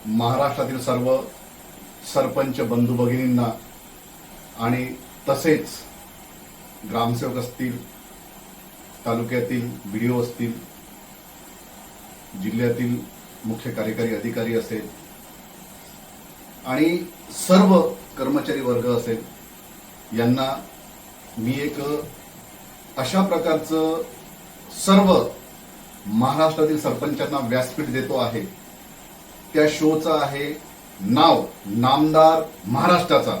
महाराष्ट्रातील सर्व सरपंच बंधू भगिनींना आणि तसेच ग्रामसेवक असतील, तालुक्यातील बीडीओ असतील, जिल्ह्यातील मुख्य कार्यकारी अधिकारी असेल आणि सर्व कर्मचारी वर्ग असेल, यांना मी एक अशा प्रकारचं सर्व महाराष्ट्रातील सरपंचांना व्यासपीठ देतो आहे. त्या शोचं आहे नाव नामदार महाराष्ट्राचा.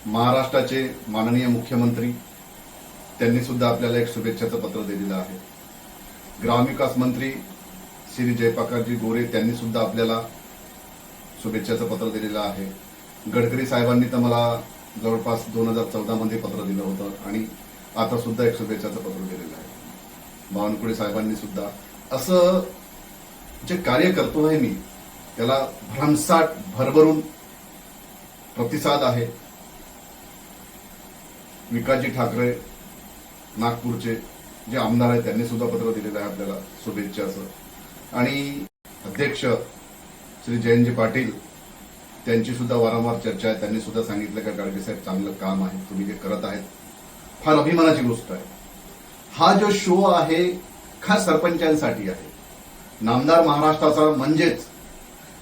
महाराष्ट्राचे माननीय मुख्यमंत्री त्यांनी सुद्धा आपल्याला एक शुभेच्छाचं पत्र दिलेलं आहे. ग्रामविकास मंत्री श्री जयप्रकाशजी गोरे त्यांनी सुद्धा आपल्याला शुभेच्छाचं पत्र दिलेलं आहे. गडकरी साहेबांनी तर मला जवळपास 2014 मध्ये पत्र दिलं होतं आणि आता सुद्धा एक शुभेच्छाचं पत्र दिलेलं आहे. बावनकुळे साहेबांनी सुद्धा असं जे कार्य करतो आहे मी त्याला भरमसाठ भरभरून प्रतिसाद आहे. विकासजी ठाकरे नागपूरचे जे आमदार आहेत त्यांनी सुद्धा पत्र दिलेलं आहे आपल्याला शुभेच्छाचं. आणि अध्यक्ष श्री जयंतजी पाटील त्यांची सुद्धा वारंवार चर्चा आहे. त्यांनी सुद्धा सांगितलं की गाडगे साहेब चांगलं काम आहे, तुम्ही जे करत आहेत फार अभिमानाची गोष्ट आहे. हा जो शो आहे खास सरपंचांसाठी आहे. नामदार महाराष्ट्राचा म्हणजेच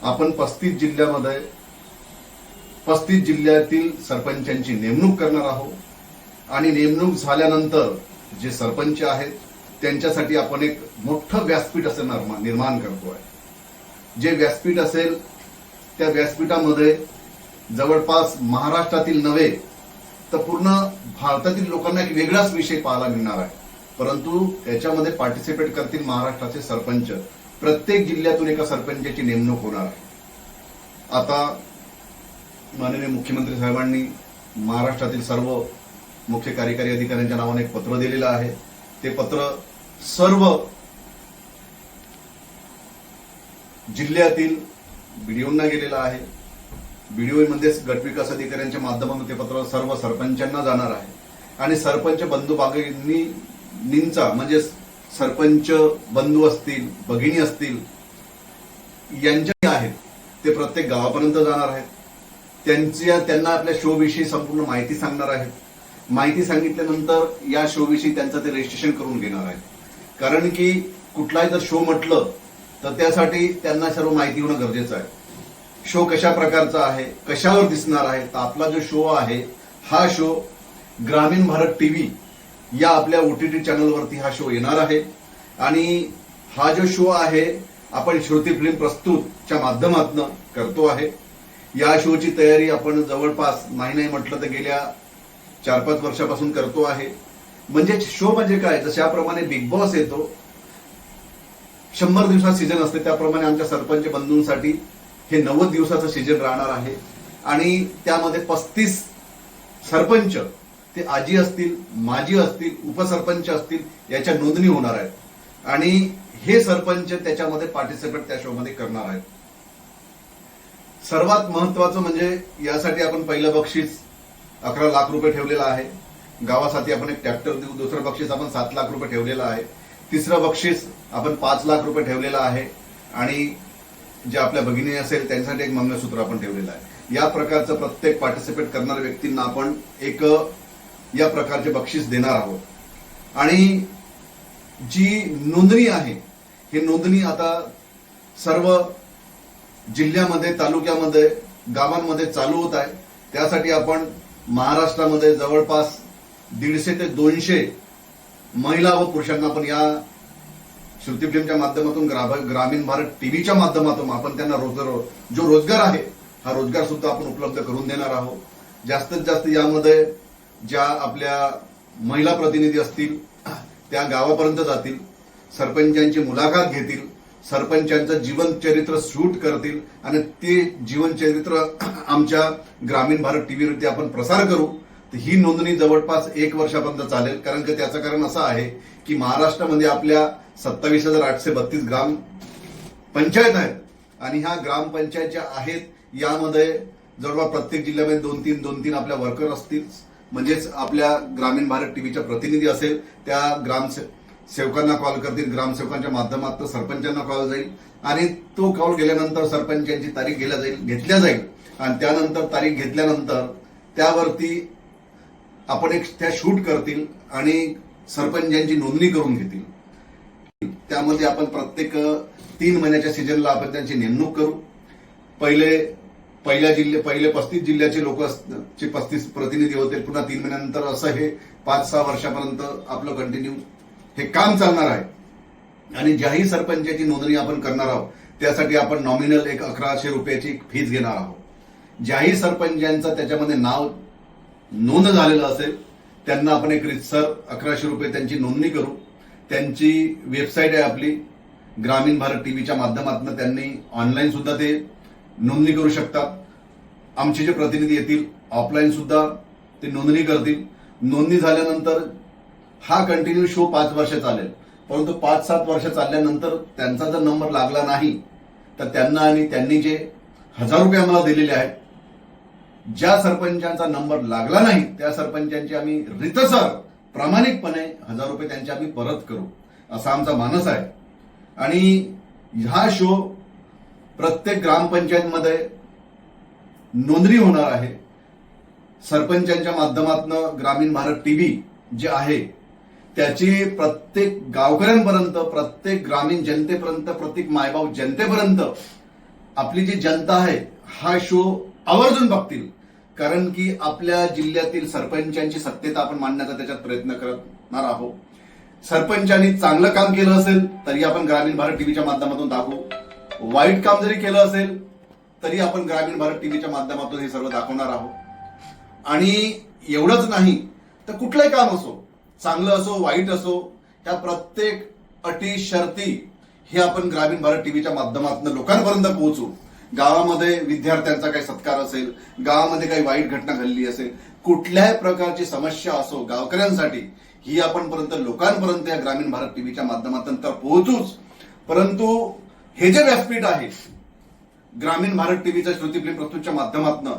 आपण 35 जिल्ह्यामध्ये 35 जिल्ह्यातील सरपंचांची नेमणूक करणार आहोत आणि नेमणूक झाल्यानंतर जे सरपंच आहेत त्यांच्यासाठी आपण एक मोठं व्यासपीठ असं निर्माण करतोय. जे व्यासपीठ असेल त्या व्यासपीठामध्ये जवळपास महाराष्ट्रातील नव्हे तर पूर्ण भारतातील लोकांना एक वेगळाच विषय पाहायला मिळणार आहे. परंतु त्याच्यामध्ये पार्टिसिपेट करतील महाराष्ट्राचे सरपंच. प्रत्येक जिल्ह्यातून एका सरपंचाची नेमणूक होणार आहे. आता माननीय मुख्यमंत्री साहेबांनी महाराष्ट्रातील सर्व मुख्य कार्यकारी अधिकाऱ्यांच्या नावाने एक पत्र दिलेलं आहे. ते पत्र सर्व जिल्ह्यातील बीडीओंना गेलेलं आहे. बीडीओ मध्येच गटविकास अधिकाऱ्यांच्या माध्यमातून ते पत्र सर्व सरपंचांना जाणार आहे. आणि सरपंच बंधू भगिनींचा म्हणजे सरपंच बंधू असतील, भगिनी असतील, यांच्या आहेत ते प्रत्येक गावापर्यंत जाणार आहेत. त्यांना आपल्या शो विषयी संपूर्ण माहिती सांगणार आहेत. माहिती सांगितल्यानंतर या शो विषयी त्यांचं ते रजिस्ट्रेशन करून घेणार आहेत. कारण की कुठलाही जर शो म्हटलं तर त्यासाठी त्यांना सर्व माहिती होणं गरजेचं आहे. शो कशा प्रकारचा आहे, कशावर दिसणार आहे. तर आपला जो शो आहे हा शो ग्रामीण भारत टीव्ही या आपल्या OTT चॅनलवरती हा शो येणार आहे. आणि हा जो शो आहे आपण श्रुती फिल्म प्रस्तुतच्या माध्यमातून करतो आहे. या शोची तयारी आपण जवळपास नाही म्हटलं तर गेल्या 4-5 वर्षापासून करतो आहे. म्हणजे शो म्हणजे काय, जशाप्रमाणे बिग बॉस येतो 100 दिवसात सीझन असते त्याप्रमाणे आमच्या सरपंच बंधूंसाठी हे 90 दिवसाचं सीझन राहणार आहे. आणि त्यामध्ये 35 सरपंच ते आजी असतील, माजी असतील, उपसरपंच असतील याच्या नोंदणी होणार आहेत. आणि हे सरपंच त्याच्यामध्ये पार्टिसिपेट त्या शोमध्ये करणार आहेत. सर्वात महत्वाचं म्हणजे यासाठी आपण पहिलं बक्षीस 11 लाख रुपये ठेवलेलं आहे. गावासाठी आपण एक ट्रॅक्टर देऊ. दुसरं बक्षीस आपण 7 लाख रुपये ठेवलेलं आहे. तिसरं बक्षीस आपण 5 लाख रुपये ठेवलेलं आहे. आणि जे आपल्या भगिनी असेल त्यांच्यासाठी एक मंगळसूत्र आपण ठेवलेलं आहे. या प्रकारचं प्रत्येक पार्टिसिपेट करणाऱ्या व्यक्तींना आपण एक या प्रकारचे बक्षीस देणार आहोत. आणि जी नोंदणी आहे ही नोंदणी आता सर्व जिल्ह्यामध्ये, तालुक्यामध्ये, गावांमध्ये चालू होत आहे. त्यासाठी आपण महाराष्ट्रामध्ये जवळपास 150 ते 200 महिला व पुरुषांना आपण या श्रुती फिल्मच्या माध्यमातून ग्रामीण भारत टीव्हीच्या माध्यमातून आपण त्यांना जो रोजगार आहे हा रोजगार सुद्धा आपण उपलब्ध करून देणार आहोत. जास्तीत जास्त यामध्ये ज्या आपल्या महिला प्रतिनिधी असतील त्या गावापर्यंत जातील, सरपंचांची मुलाखत घेतील, सरपंचांचं जीवनचरित्र शूट करतील आणि ते जीवनचरित्र आमच्या ग्रामीण भारत टीव्हीवरती आपण प्रसार करू. तर ही नोंदणी जवळपास 1 वर्षापर्यंत चालेल. कारण की त्याचं कारण असं आहे की महाराष्ट्रामध्ये आपल्या 27,832 ग्राम पंचायत आहेत. आणि ह्या ग्रामपंचायत ज्या आहेत यामध्ये जवळपास प्रत्येक जिल्ह्यामध्ये 2-3 आपल्या वर्कर असतील. म्हणजेच आपल्या ग्रामीण भारत टीव्हीच्या प्रतिनिधी असेल, त्या सेवकांना कॉल करतील, ग्रामसेवकांच्या माध्यमातून सरपंचांना कॉल जाईल आणि तो कॉल गेल्यानंतर सरपंचांची तारीख घेतल्या जाईल आणि त्यानंतर तारीख घेतल्यानंतर त्यावरती आपण एक त्या शूट करतील आणि सरपंचांची नोंदणी करून घेतील। त्यामध्ये आपण प्रत्येक 3 महिन्याच्या सीजनला आपण त्यांची नेमणूक करू। पहिले 35 जिल्ह्याचे लोक 35 प्रतिनिधी होते, पुन्हा 3 महिन्यानंतर असं हे 5-6 वर्षापर्यंत आपलं कंटिन्यू हे काम चालणार आहे। आणि ज्याही सरपंचाची नोंदणी आपण करणार आहोत त्यासाठी आपण नॉमिनल एक 1100 रुपयाची फीस घेणार आहोत। ज्याही सरपंचांचं त्याच्यामध्ये नाव नोंद झालेलं असेल त्यांना आपण एक रितसर 1100 रुपये त्यांची नोंदणी करू। त्यांची वेबसाईट आहे आपली ग्रामीण भारत टीव्हीच्या माध्यमातून त्यांनी ऑनलाईन सुद्धा ते नोंदणी करू शकतात। आमचे जे प्रतिनिधी येतील ऑफलाईन सुद्धा ते नोंदणी करतील। नोंदणी झाल्यानंतर हा कंटिन्यू शो 5 वर्ष चालेल, परंतु 5-7 वर्ष चालल्यानंतर त्यांचा जर नंबर लागला नाही तर त्यांना आणि त्यांनी जे 1000 रुपये आम्हाला दिलेले आहेत, ज्या सरपंचांचा नंबर लागला नाही त्या सरपंचांची आम्ही रितसर प्रामाणिकपणे 1000 रुपये त्यांचे आम्ही परत करू असा आमचा मानस आहे। आणि हा शो प्रत्येक ग्रामपंचायतमध्ये नोंदणी होणार आहे। सरपंचांच्या माध्यमातून ग्रामीण भारत टीव्ही जे आहे त्याची प्रत्येक गावकऱ्यांपर्यंत, प्रत्येक ग्रामीण जनतेपर्यंत, प्रत्येक मायबाप जनतेपर्यंत आपली जी जनता आहे हा शो आवर्जून बघतील। कारण की आपल्या जिल्ह्यातील सरपंचांची सत्यता आपण मांडण्याचा त्याच्यात प्रयत्न करणार आहोत। सरपंचांनी चांगलं काम केलं असेल तरी आपण ग्रामीण भारत टीव्हीच्या माध्यमातून दाखवू, वाईट काम जरी केलं असेल तरी आपण ग्रामीण भारत टीव्हीच्या माध्यमातून हे सर्व दाखवणार आहोत। आणि एवढंच नाही तर कुठलंही काम असो, चांगलं असो वाईट असो, त्या प्रत्येक अटी शर्ती हे आपण ग्रामीण भारत टीव्हीच्या माध्यमातून लोकांपर्यंत पोहोचू। गावामध्ये विद्यार्थ्यांचा काही सत्कार असेल, गावामध्ये काही वाईट घटना घडली असेल, कुठल्याही प्रकारची समस्या असो गावकऱ्यांसाठी ही आपण लोकांपर्यंत या ग्रामीण भारत टीव्हीच्या माध्यमातून तर पोहोचूच, परंतु हे जे व्यासपीठ आहे ग्रामीण भारत टीव्हीच्या श्रुतिफिल्म प्रस्तुतच्या माध्यमातून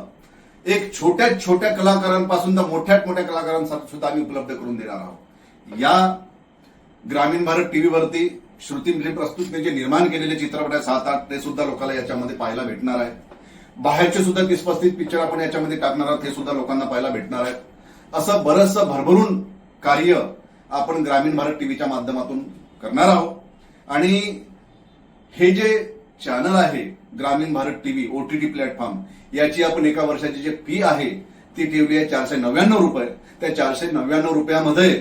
एक छोट्या छोट्या कलाकारांपासून तर मोठ्या मोठ्या कलाकारांसाठी सुद्धा आम्ही उपलब्ध करून देणार आहोत। या ग्रामीण भारत टीव्हीवरती श्रुतिफिल्म प्रस्तुतने जे निर्माण केलेले चित्रपट आहे 7-8 ते सुद्धा लोकांना याच्यामध्ये पाहायला भेटणार आहे। बाहेरचे सुद्धा 30-35 पिक्चर आपण याच्यामध्ये टाकणार आहोत, ते सुद्धा लोकांना पाहायला भेटणार आहेत। असं बरंचसं भरभरून कार्य आपण ग्रामीण भारत टीव्हीच्या माध्यमातून करणार आहोत। आणि हे जे चॅनल आहे ग्रामीण भारत टीव्ही OTT प्लॅटफॉर्म, याची आपण एका वर्षाची जी फी आहे ती ठेवली आहे 499 रुपये। त्या 499 रुपयामध्ये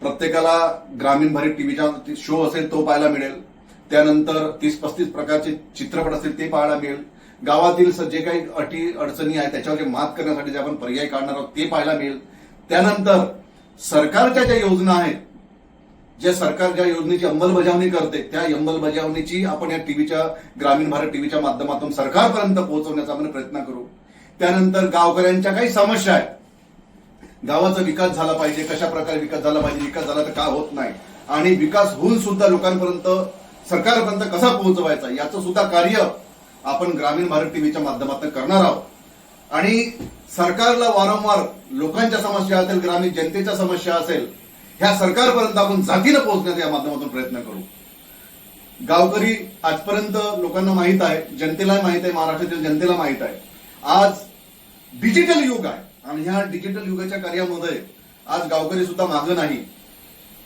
प्रत्येकाला ग्रामीण भारत टीव्हीचा शो असेल तो पाहायला मिळेल, त्यानंतर 30-35 प्रकारचे चित्रपट असतील ते पाहायला मिळेल, गावातील जे काही अटी अडचणी आहेत त्याच्यावर जे मात करण्यासाठी जे आपण पर्याय काढणार आहोत ते पाहायला मिळेल। त्यानंतर सरकारच्या ज्या योजना आहेत, ज्या सरकार ज्या योजनेची अंमलबजावणी करते त्या अंमलबजावणीची आपण या टीव्हीच्या ग्रामीण भारत टीव्हीच्या माध्यमातून सरकारपर्यंत पोहोचवण्याचा आपण प्रयत्न करू। त्यानंतर गावकऱ्यांच्या काही समस्या आहेत, गावाचा विकास झाला पाहिजे, कशा प्रकारे विकास झाला पाहिजे, विकास झाला तर का होत नाही, आणि विकास होऊन सुद्धा लोकांपर्यंत सरकारपर्यंत कसा पोहोचवायचा याचं सुद्धा कार्य आपण ग्रामीण भारत टीव्हीच्या माध्यमातून करणार आहोत। आणि सरकारला वारंवार लोकांच्या समस्या असेल, ग्रामीण जनतेच्या समस्या असेल, ह्या सरकारपर्यंत आपण जातीनं पोहोचण्याचा या माध्यमातून प्रयत्न करू। गावकरी आजपर्यंत लोकांना माहित आहे, जनतेला माहित आहे, महाराष्ट्रातील जनतेला माहित आहे, आज डिजिटल युग आहे आणि ह्या डिजिटल युगाच्या कार्यामध्ये आज गावकरी सुद्धा मागे नाही।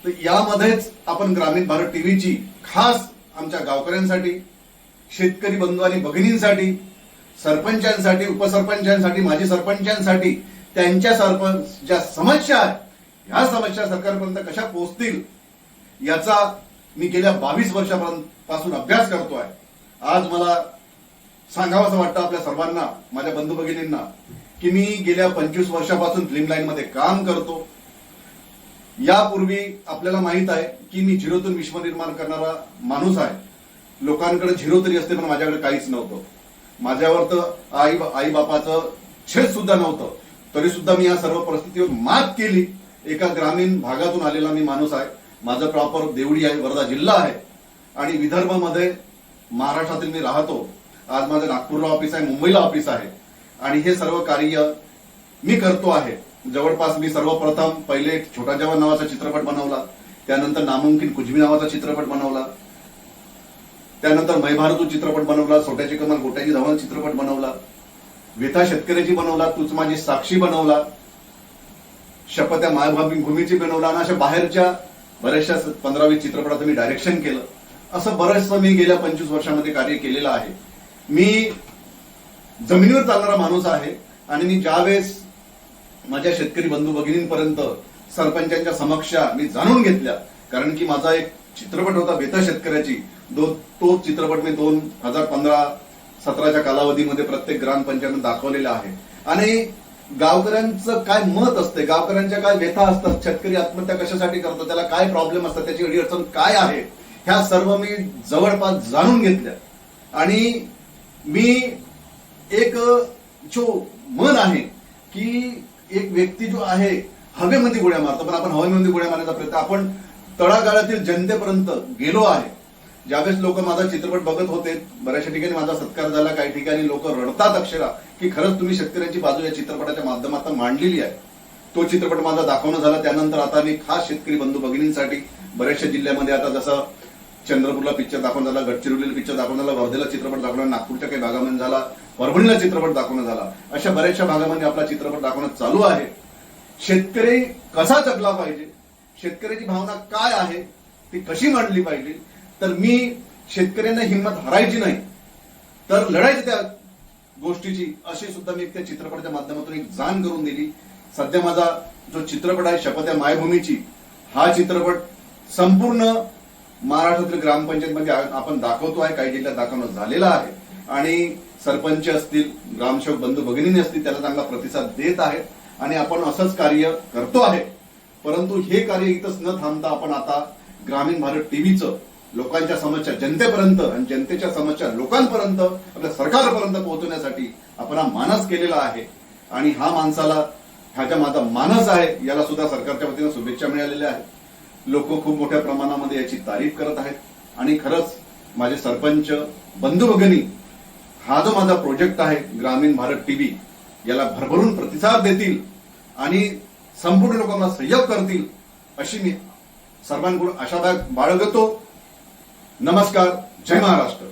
तर यामध्येच आपण ग्रामीण भारत टीव्हीची खास आमच्या गावकऱ्यांसाठी, शेतकरी बंधू आणि भगिनींसाठी, सरपंचांसाठी, उपसरपंचांसाठी, माजी सरपंचांसाठी त्यांच्या ज्या समस्या आहेत ह्या समस्या सरकारपर्यंत कशा पोहोचतील याचा मी गेल्या 22 वर्षापासून अभ्यास करतोय। आज मला सांगावंसं वाटतं आपल्या सर्वांना, माझ्या बंधू भगिनींना, की मी गेल्या 25 वर्षापासून फिल्म लाईन मध्ये काम करतो। यापूर्वी आपल्याला माहित आहे की मी झिरोतून विश्व निर्माण करणारा माणूस आहे। लोकांकडे झिरो तरी असते पण माझ्याकडे काहीच नव्हतं, माझ्यावर तर आई बापाचं छेद सुद्धा नव्हतं, तरी सुद्धा मी या सर्व परिस्थितीवर मात केली। एका ग्रामीण भागातून आलेला मी माणूस आहे, माझं प्रॉपर देवडी आहे, वर्धा जिल्हा आहे आणि विदर्भामध्ये महाराष्ट्रातील मी राहतो। आज माझं नागपूरला ऑफिस आहे, मुंबईला ऑफिस आहे आणि हे सर्व कार्य मी करतो आहे। जवळपास मी सर्वप्रथम पहिले छोटा जवान नावाचा चित्रपट बनवला, त्यानंतर नामुमकिन कुछ भी नावाचा चित्रपट बनवला, त्यानंतर मै भारतू चित्रपट बनवला, सोट्याची कमाल गोट्याची धावण चित्रपट बनवला, व्यथा शेतकऱ्याची बनवला, तूच माझी साक्षी बनवला, शपथ या मायभूमीची बनवला आणि अशा बाहेरच्या बऱ्याचशा 15-20 चित्रपटात मी डायरेक्शन केलं. असं बरंचसं मी गेल्या 25 वर्षामध्ये कार्य केलेलं आहे. मी जमिनीवर चालणारा माणूस आहे आणि मी ज्यावेळेस माझ्या शेतकरी बंधू भगिनींपर्यंत सरपंचांच्या समक्ष मी जाणून घेतल्या, कारण की माझा एक चित्रपट होता व्यथा शेतकऱ्याची, तो चित्रपट मी 2015-17च्या कालावधीमध्ये प्रत्येक ग्रामपंचायत दाखवलेला आहे. आणि गावकऱ्यांचं काय मत असते, गावकऱ्यांच्या काय व्यथा असतात, शेतकरी आत्महत्या कशासाठी करतो, त्याला काय प्रॉब्लेम असतात, त्याची अडचण काय आहे, ह्या सर्व मी जवळपास जाणून घेतल्या. आणि मी एक जो मन आहे की एक व्यक्ती जो आहे हवेमध्ये गोळ्या मारतो, पण आपण हवेमध्ये गोळ्या मारण्याचा प्रयत्न, आपण तळागाळातील जनतेपर्यंत गेलो आहे. ज्यावेळेस लोक माझा चित्रपट बघत होते, बऱ्याचशा ठिकाणी माझा सत्कार झाला, काही ठिकाणी लोक रडतात अक्षरा की खरंच तुम्ही शेतकऱ्यांची बाजू या चित्रपटाच्या माध्यमातून मांडलेली आहे. तो चित्रपट माझा दाखवणं झाला. त्यानंतर आता मी खास शेतकरी बंधू भगिनींसाठी बऱ्याचशा जिल्ह्यामध्ये, आता जसं चंद्रपूरला पिक्चर दाखवून झाला, गडचिरोलीला पिक्चर दाखवून झाला, वर्धेला चित्रपट दाखवला, नागपूरच्या काही भागामध्ये झाला, परभणीला चित्रपट दाखवणं झाला, अशा बऱ्याचशा भागामध्ये आपला चित्रपट दाखवणं चालू आहे. शेतकरी कसा जगला पाहिजे, शेतकऱ्याची भावना काय आहे, ती कशी मांडली पाहिजे, तर मी शेतकऱ्यांना हिंमत हरायची नाही तर लढायची त्या गोष्टीची, अशी सुद्धा मी त्या चित्रपटाच्या माध्यमातून एक जाण करून दिली. सध्या माझा जो चित्रपट आहे शपथ या मायभूमीची, हा चित्रपट संपूर्ण महाराष्ट्रातील ग्रामपंचायतमध्ये आपण दाखवतो आहे, काही जिल्ह्यात दाखवणं झालेला आहे आणि सरपंच असतील, ग्रामसेवक बंधू भगिनी असतील, त्याला चांगला प्रतिसाद देत आहेत आणि आपण असंच कार्य करतो आहे. परंतु हे कार्य इथंच न थांबता आपण आता ग्रामीण भारत टीव्हीचं लोकांच्या समस्या जनतेपर्यंत आणि जनतेच्या समस्या लोकांपर्यंत, आपल्या सरकारपर्यंत पोहोचवण्यासाठी आपण हा मानस केलेला आहे. आणि हा माणसाला, हा ज्या माझा मानस आहे याला सुद्धा सरकारच्या वतीनं शुभेच्छा मिळालेल्या आहेत. लोक खूप मोठ्या प्रमाणामध्ये याची तारीफ करत आहेत आणि खरंच माझे सरपंच बंधू भगिनी, हा जो माझा प्रोजेक्ट आहे ग्रामीण भारत टीव्ही, याला भरभरून प्रतिसाद देतील आणि संपूर्ण लोकांना सहयोग करतील अशी मी सर्वांकडून आशा बाळगतो. नमस्कार. जय महाराष्ट्र.